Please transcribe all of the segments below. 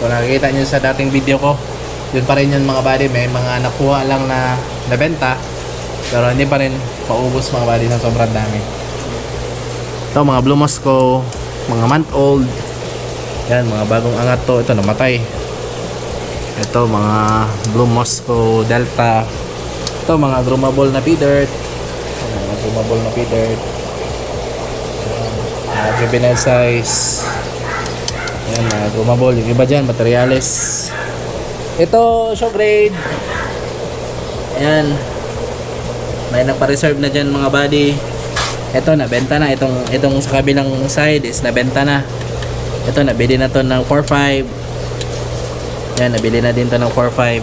Kung nakikita nyo sa dating video ko, yun pa rin yun mga buddy. May mga nakuha lang na nabenta, pero hindi pa rin paubos mga buddy sa sobrang dami. Ito mga Blue Moscow, mga month old. Yan, mga bagong angat to. Ito namatay. Ito mga Blue Moscow Delta. Ito mga groomable na feeder. Mga groomable na feeder. Juvenile size. Yan, mga groomable. Yung iba dyan, materials. Ito, show grade. Ayan. May nagpa-reserve na dyan mga buddy. Ito, nabenta na. Itong sa kabilang side is nabenta na. Ito, nabili na to ng 4.5. Yan, nabili na din to ng 4.5.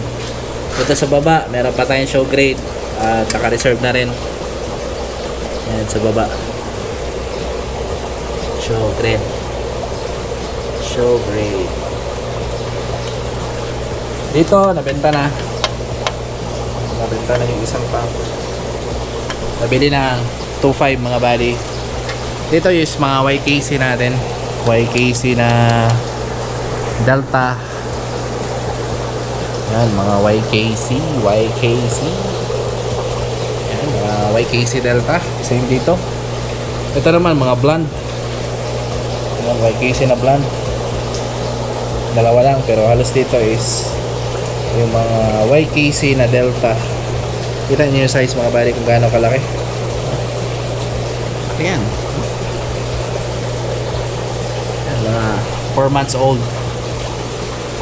Ito sa baba, meron pa tayong show grade. At naka-reserve na rin. Yan, sa baba. Show grade. Show grade. Dito, nabenta na. Nabenta na yung isang pang. Nabili na 2.5 mga buddy. Dito is mga YKC natin. YKC na Delta. Yan, mga YKC. Yan, mga YKC Delta. Same dito. Ito naman, mga blonde. Yan, YKC na blonde. Dalawa lang, pero halos dito is yung mga YKC na Delta. Kita nyo yung size mga buddy kung gaano kalaki. Ayan. Mga 4 months old.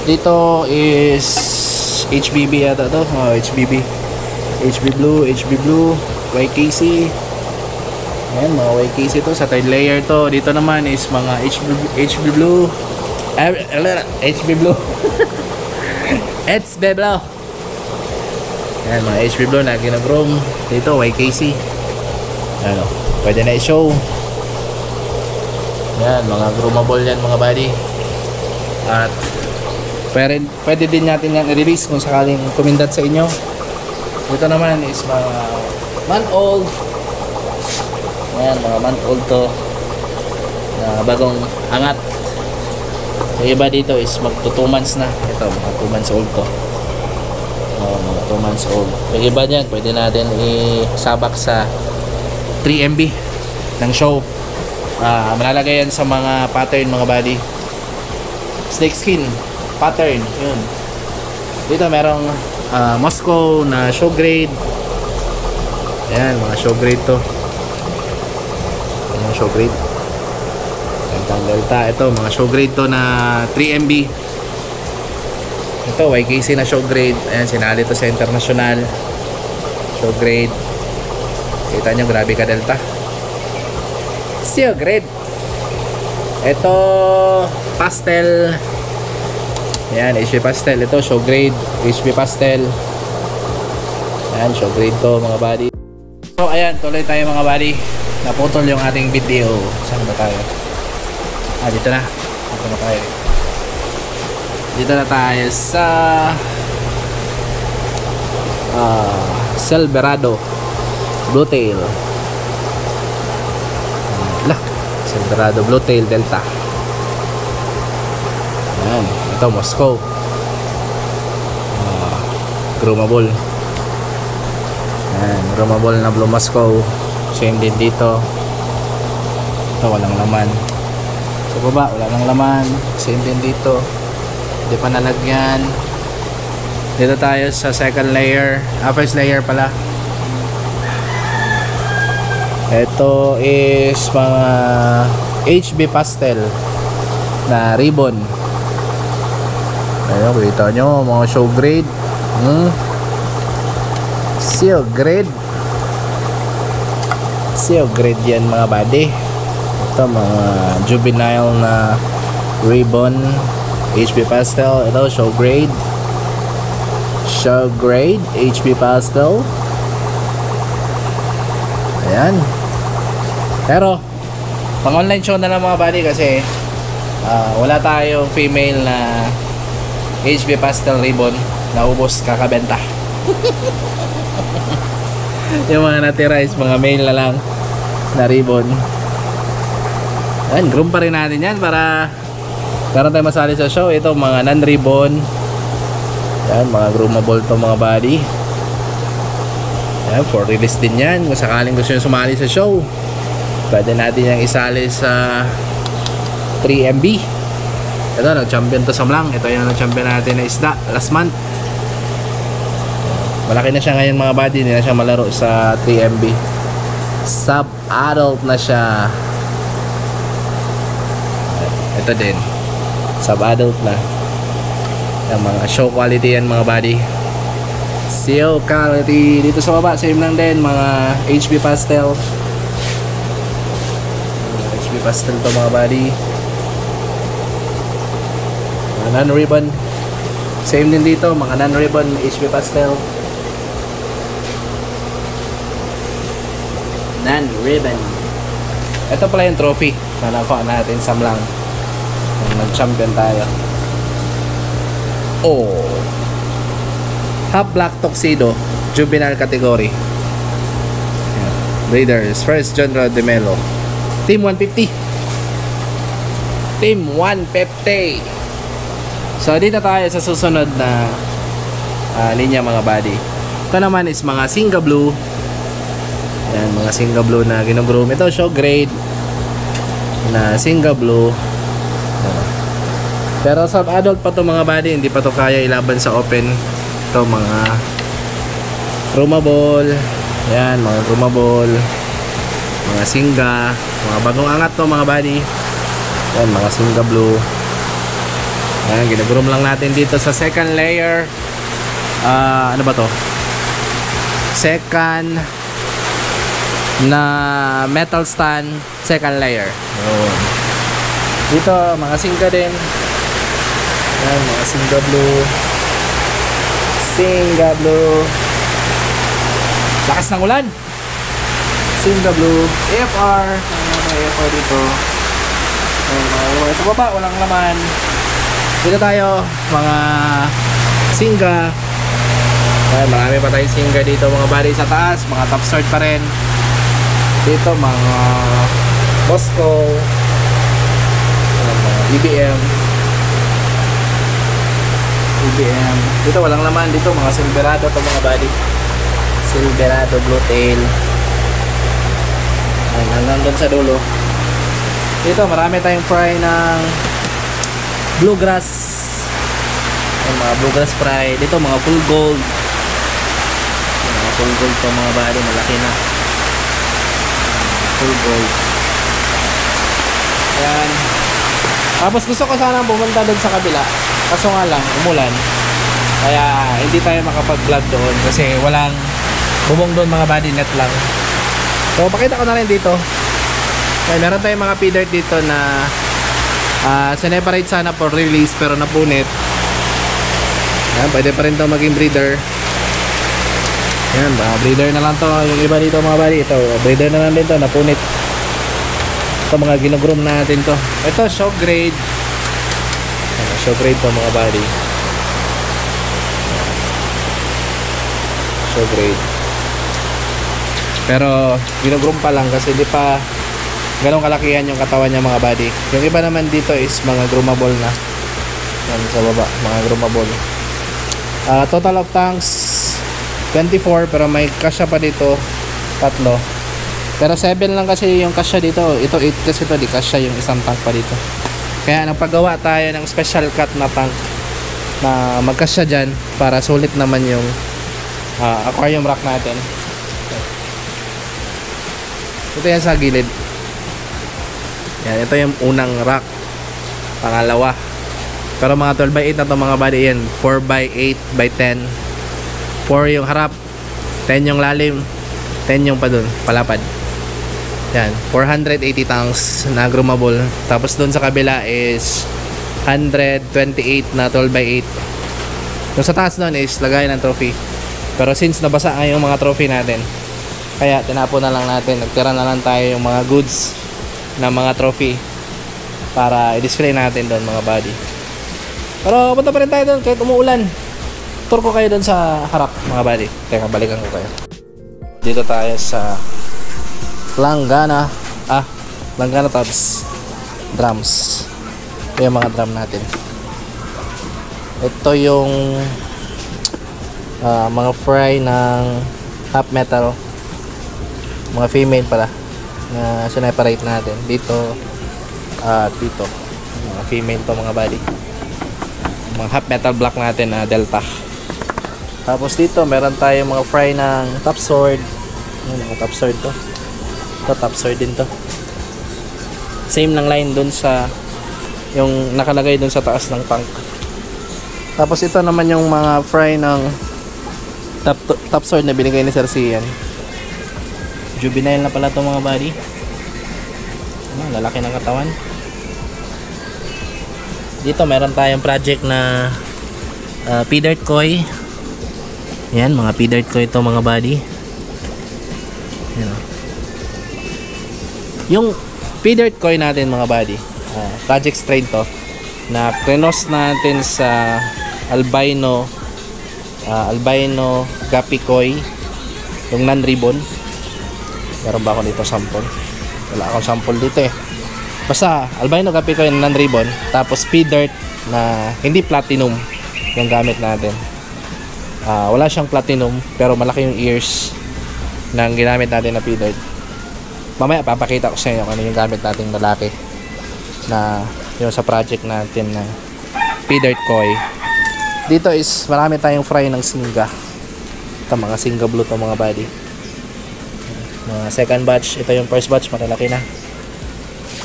Dito is HBB yata to. HBB Blue, YKC. Ayan, mga YKC to. Sa third layer to. Dito naman is mga HB Blue. HB Blue. HB Blue. Ayan, mga HB Blue na ginag-roam. Dito, YKC. Ano, pwede na i-show. Yan, mga groomable yan mga buddy. At pwede din natin yan i-release kung sakaling kumindat sa inyo. Ito naman is mga month old. Yan, mga month old to na bagong angat. Yung iba dito is magto 2 months na. Ito, mga 2 months old to. Mga 2 months old. Yung iba dyan, pwede natin isabak sa 3MB ng show. Malalagay yan sa mga pattern mga buddy. Snake skin pattern yun. Dito merong Moscow na show grade. Ayan, mga show grade to. Ayan, show grade Delta. Ito mga show grade to na 3MB. Ito YKC na show grade. Ayan, sinali to sa international show grade. Kita nyo, grabe ka Delta. Show grade. Ito pastel. Ayan, HB pastel. Ito show grade HB pastel. Ayan, show grade to mga buddy. So ayan, tuloy tayo mga buddy. Naputol yung ating video. Saan ba tayo? Dito na. Dito na tayo. Dito na tayo sa Silverado Blue Tail. Silverado Blue Tail Delta. Ayan, ito Moscow. Groomable. Ayan, groomable na Blue Moscow. Same din dito. Ito walang laman. Sa baba wala nang laman. Same din dito. Hindi pa nalagyan. Dito tayo sa second layer. First layer pala. Ito is mga HB pastel na ribbon. Ayun, kita nyo mga show grade. Seal grade. Seal grade yan mga buddy. Ito mga juvenile na ribbon HB pastel. Ito show grade. Show grade HB pastel. Ayan. Pero pang online show na lang mga buddy kasi wala tayong female na HB pastel ribbon. Naubos, kakabenta. Yung mga natira is mga male na lang na ribbon. Ayan, groom pa rin natin yan para Meron tayong masali sa show. Ito mga non-ribbon. Yan, mga groomable to mga body. Yan, for release din yan. Kung sakaling gusto nyo sumali sa show, pwede natin yung isali sa 3MB. Ito, nag-champion to sa Mlang. Ito yung nag-champion natin na isda last month. Malaki na siya ngayon mga body. Hindi na siya malaro sa 3MB. Sub-adult na siya. Ito din, sub-adult na. Yung mga show quality yan mga body. Show quality. Dito sa baba, same lang din. Mga HB pastel. HB pastel to mga body. Mga non-ribbon. Same din dito, mga non-ribbon HB pastel. Non-ribbon. Ito pala yung trophy na nakuha natin sa Mlang. Nag-champion tayo. Oh, half black tuxedo, juvenile category. Yeah. Breeders, first John Rod de Melo. Team 150. Team 150. So dito tayo sa susunod na linya mga body. Ito naman is mga Singa Blue. Yan, mga Singa Blue na ginugroom. Ito show grade na Singa Blue. Pero sa adult pa to mga body, hindi pa to kaya ilaban sa open. Ito mga groomable. Yan, mga groomable, mga Singa, mga bagong angat to mga body. Yan, mga Singa Blue. Yan, ginugroom lang natin dito sa second layer. Ano ba to? Second na metal stand, second layer. Dito mga Singa din. Yan, mga Singa Blue. Singa Blue. Lakas ng ulan. Singa Blue. AFR. May AFR dito. Yan, sa baba, walang laman. Dito tayo, mga Singa. Yan, marami pa tayong Singa dito mga body sa taas. Mga top start pa rin. Dito, mga Bosco. EBM. EBM. Dito walang laman. Dito mga Silverado to mga body. Silverado Blue Tail. Nandun sa dulo. Dito marami tayong fry ng bluegrass. Mga bluegrass fry. Dito mga full gold. Mga full gold to mga body. Malaki na. Full gold. Ayan. Tapos gusto ko sana pumunta doon sa kabila. Kaso nga lang, umulan. Kaya hindi tayo makapag-vlog doon kasi walang bumong doon mga body, net lang. So pakita ko na rin dito. Okay, meron tayong mga feeder dito na sineparate sana for release pero napunit. Yan, pwede pa rin ito maging breeder. Yan, breeder na lang to. Yung iba dito mga body, ito breeder na lang dito, napunit. Ito mga ginugroom natin to. Ito show grade. Show grade to mga body. Show grade. Pero ginugroom pa lang kasi di pa ganong kalakihan yung katawan niya mga body. Yung iba naman dito is mga groomable na. Yan sa baba, mga groomable. Total of tanks 24 pero may kasya pa dito 3. Pero 7 lang kasi yung kasya dito. Ito 8 kasi ito, di kasya yung isang tank pa dito. Kaya nagpagawa tayo ng special cut na tank na magkasya dyan para sulit naman yung aquarium rack natin. Ito yan sa gilid. Yan, ito yung unang rack. Pangalawa. Pero mga 12x8 na ito mga body yan. 4x8x10. 4 yung harap, 10 yung lalim, 10 yung pa dun, palapad. Yan, 480 tanks na groomable. Tapos dun sa kabila is 128 na 12x8. Yung sa taas nun is lagay ng trophy. Pero since nabasa nga yung mga trophy natin, kaya tinapon na lang natin. Nagtira na lang tayo yung mga goods na mga trophy para i-display natin doon mga body. Pero punta pa rin tayo doon kahit umuulan. Tour ko kayo doon sa harap mga body. Teka, balikan ko kayo. Dito tayo sa Langgana Langgana Tubs Drums. Ito yung mga drum natin. Ito yung mga fry ng half metal, mga female pala, na sineparate natin dito at dito. Mga female to mga buddy, mga half metal block natin na delta. Tapos dito meron tayong mga fry ng top sword. Mga top sword to. Ito top sword din to. Same lang line dun sa yung nakalagay dun sa taas ng tank. Tapos ito naman yung mga fry ng top sword na binigay ni Sir Cian. Juvenile na pala to mga buddy. Lalaki ng katawan. Dito meron tayong project na P-Dirt Koi. Yan, mga P-Dirt Koi to mga buddy. Yan. Yung P-Dirt Koi natin mga buddy, project strain to na krenos natin sa albino Guppy Koi, yung non-ribbon. Meron ba ako dito sample? Wala akong sample dito eh. Basta albino Guppy Koi non-ribbon, tapos P-Dirt na hindi platinum yung gamit natin. Wala siyang platinum pero malaki yung ears ng ginamit natin na P-Dirt. Mamaya papakita ko sa inyo kung ano yung gamit nating lalaki na yung sa project natin na P-Dirt Koi. Dito is marami tayong fry ng Singa. Ito mga Singa Blue to mga buddy. Mga second batch. Ito yung first batch, malalaki na.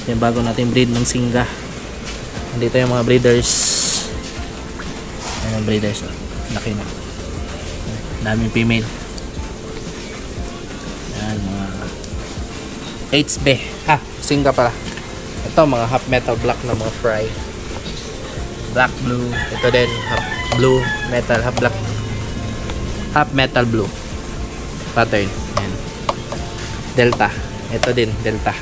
Yung bago natin breed ng Singa. Dito yung mga breeders. Ayan ang breeders. Laki na. Daming female. Ayan mga HB. Singa pala. Ito mga half metal black na mga fry. Black blue. Ito din half blue metal, half black, half metal blue pattern. Ayan. Delta. Ito din delta.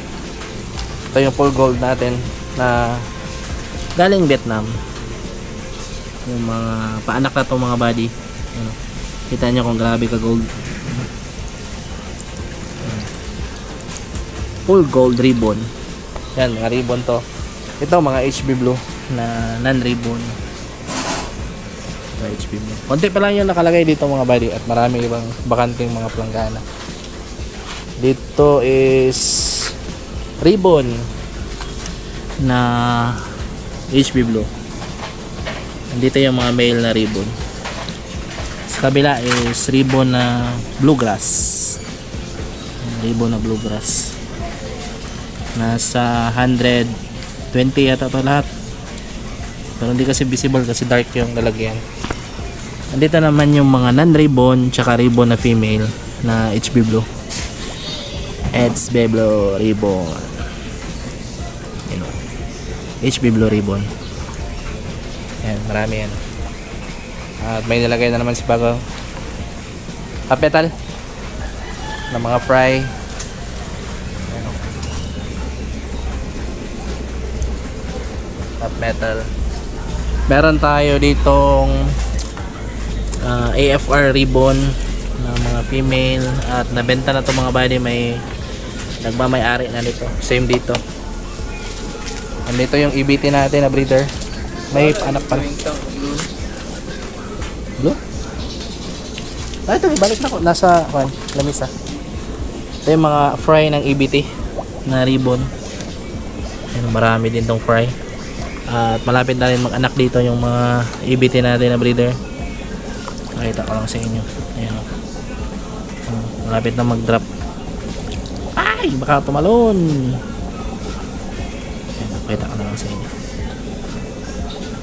Ito yung full gold natin na galing Vietnam. Yung mga paanak na to mga buddy. Ayan. Kita nyo kung grabe ka gold. Full gold ribbon. Yan mga ribbon to. Ito mga HB blue na non-ribbon. Ito HB blue. Konti pa lang yung nakalagay dito mga buddy at marami ibang bakanting mga planggana. Dito is ribbon na HB blue. Dito yung mga male na ribbon. Sa kabila is ribbon na bluegrass. Ribbon na bluegrass. Nasa 120 yata ito lahat. Pero hindi kasi visible kasi dark yung lalagyan. Andito naman yung mga non-ribbon tsaka ribbon na female na HB blue. HB blue ribbon. HB blue ribbon. Ayan, marami yan. At may nilagay na naman si bago half metal na mga fry. Half metal. Meron tayo ditong AFR ribbon na mga female at nabenta na to mga buddy. May nagmamay-ari na nito. Same dito. Andito yung EBT natin na breeder. May anak pa. Blue? Ito, balik na ko. Nasa lamisa. Ito yung mga fry ng EBT na ribbon. Ayan, marami din tong fry. At malapit na rin mag-anak dito yung mga EBT natin na breeder. Nakita ko lang sa inyo. Ayan. Malapit na mag-drop. Ay! Baka tumalon! Ayan, nakita ko na lang sa inyo.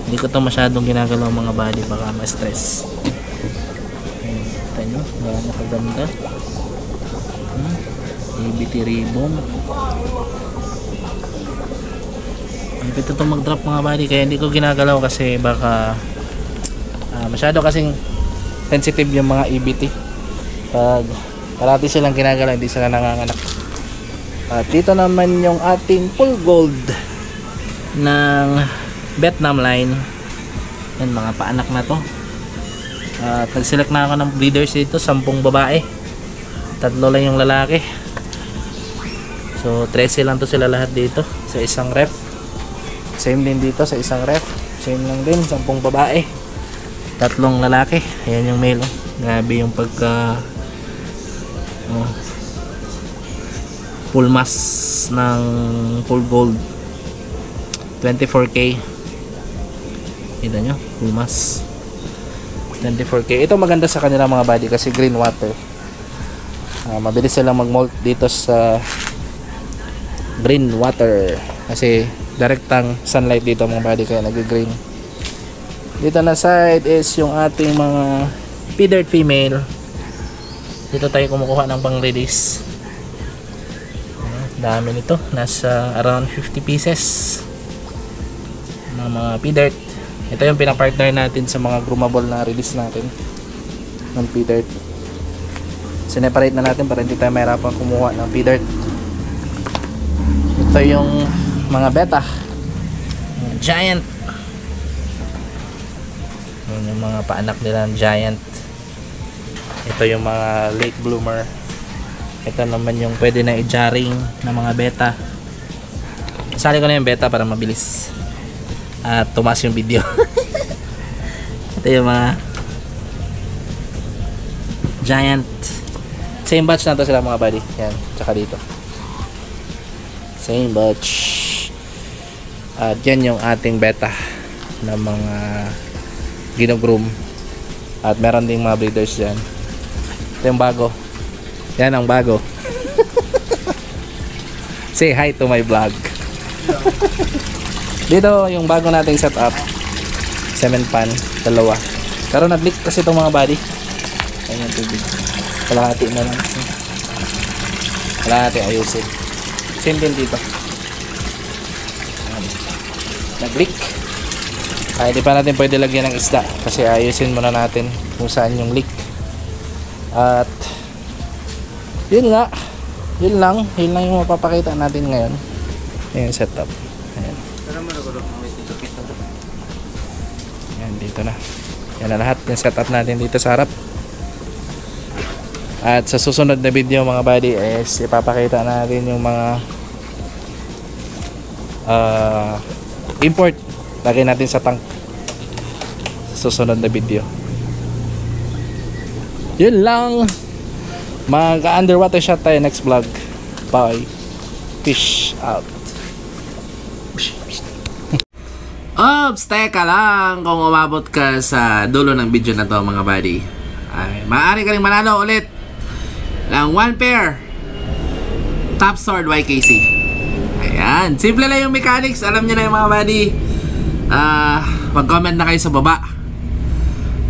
Hindi ko ito masyadong ginagalaw mga body, baka ma-stress. Ayan, kita nyo, gano'n kaganda. EBT ribbon. Ito itong mag-drop mga body, kaya hindi ko ginagalaw kasi baka masyado kasing sensitive yung mga EBT. Pag parati silang ginagalaw, hindi sila nanganganak. At dito naman yung ating full gold ng Vietnam line. Yan, mga paanak na to. At nag-select na ako ng breeders dito, 10 babae, 3 lang yung lalaki. So 13 lang to sila lahat dito sa isang ref. Same din dito sa isang ref. Same lang din, 10 babae. 3 lalaki. Ayan yung male. Grabe yung pagka full mass ng full gold. 24K. Kita nyo, full mass. 24K. Ito maganda sa kanila mga body kasi green water. Mabilis silang mag-molt dito sa green water kasi direktang sunlight dito mga body kaya nag-green. Dito na side is yung ating mga feathered female. Dito tayo kumukuha ng pang release. Dami nito, nasa around 50 pieces ng mga feathered. Ito yung pinapartner natin sa mga groomable na release natin ng feathered. Sineparate na natin para hindi tayo mahirapan kumuha ng feathered. Ito yung mga beta, mga giant. Yun yung mga paanak nila ng giant. Ito yung mga late bloomer. Ito naman yung pwede na i-jarring na mga beta. Sali ko na yung beta para mabilis at tumas yung video. Ito yung mga giant. Same batch na to sila mga buddy. Yan, tsaka dito same batch. At yan yung ating beta na mga ginogroom. At meron ding mga breeders dyan. Ito yung bago. Yan ang bago. Say hi to my vlog. Dito yung bago nating setup. Cement pan, dalawa. Pero nag-leak kasi itong mga body. Ayan yung tubig. Kalahati na lang. Kalahati ayusin. Same din dito. Nag-leak. Kaya di pa natin pwede lagyan ng isda kasi ayusin muna natin kung saan yung leak. At yun nga, yun lang yung mapapakita natin ngayon. Ayan setup. Ayan. Ayan dito na. Yan na lahat yung setup natin dito sa harap. At sa susunod na video mga buddy is ipapakita natin yung mga import. Lagay natin sa tank sa susunod na video. Yun lang. Mag underwater shot tayo next vlog. Bye. Fish out. Ops, teka lang. Kung umabot ka sa dulo ng video na to mga buddy, ay maaari ka rin manalo ulit ng 1 pair Top Sword YKC. Ayan, simple lang yung mechanics. Alam nyo na yung mga buddy. Mag-comment na kayo sa baba.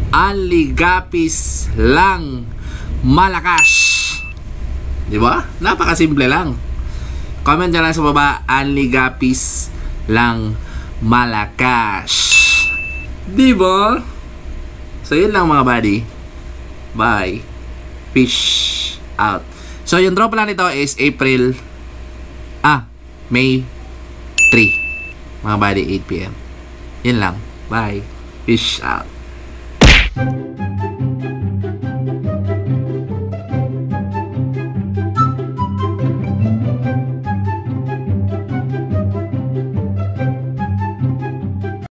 Anligapis lang malakas. Diba? Napakasimple lang. Comment nyo lang sa baba. Anligapis lang malakas. Diba? So yun lang mga buddy. Bye. Fish out. So yung drop lang nito is May 3 mga buddy, 8 PM. Yun lang. Bye. Fish out.